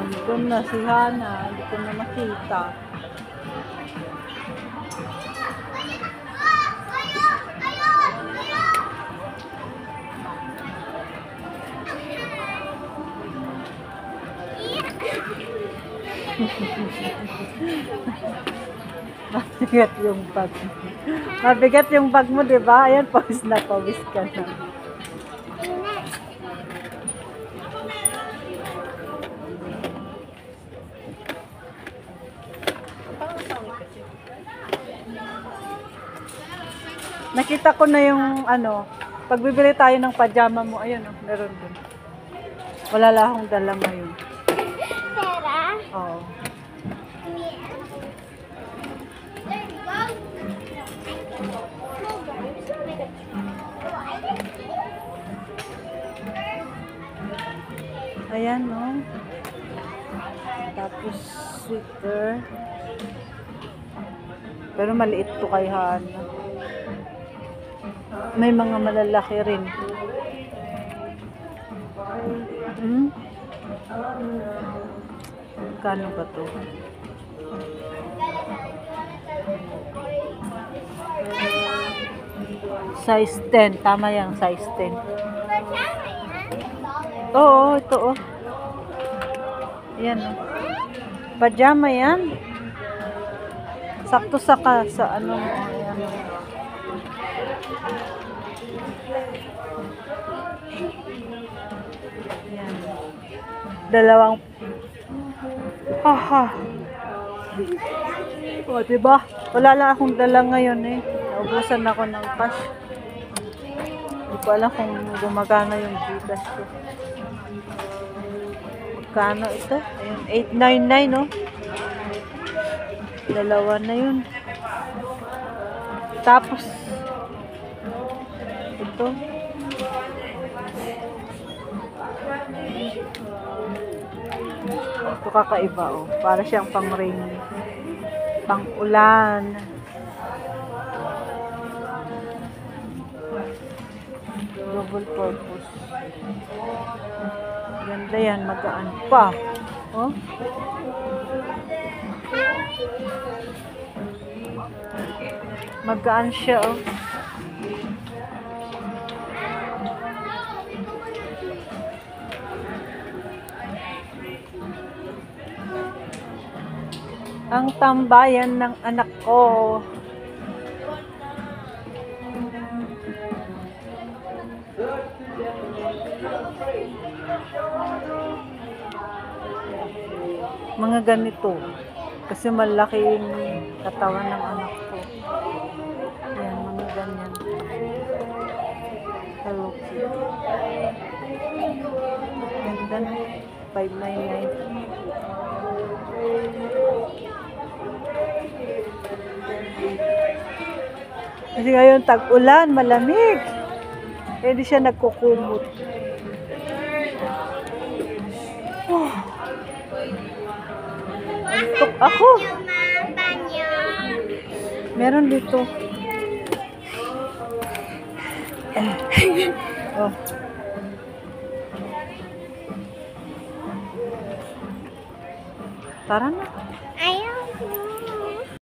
Doon na si Hana, hindi ko na makita. Mabigat yung bag. Mabigat yung bag mo, di ba? Ayan, pawis na pawis ka na. Nakita ko na yung ano, pag bibili tayo ng pajama mo, ayun, oh, meron dun. Wala lang akong dala ngayon. Pera? Oo. Ayan, no? Tapos, sweater. Pero maliit to kay Hana. May mga malalaki rin. Kano ba to? Size 10. Tama yan, size 10. Oo, ito oh. Yan oh. Pajama yan. Sakto sa ano. Ayan. Yan. Dalawang. Haha. O, diba? Wala lang akong dala ngayon eh. Naubusan ako ng cash. Hindi ko alam kung gumagana yung Gcash ko. Magkano ito? Ayun, 899 no? Dalawa na yun. Tapos, ito. Ito kakaiba oh. Para siyang pang rain. Pang ulan. Double purpose. Ganda yan, magaan pa. Oh. Magaan siya oh. Ang tambayan ng anak ko. Mga ganito. Kasi malaki yung katawan ng anak ko. Yan, mga ganyan. Hello Kitty. Ganda na. 599. Kasi ngayon tag-ulan, malamig. Eh di siya nagkukumot. Oh. Antok ako. Meron dito. Oh. Tara na.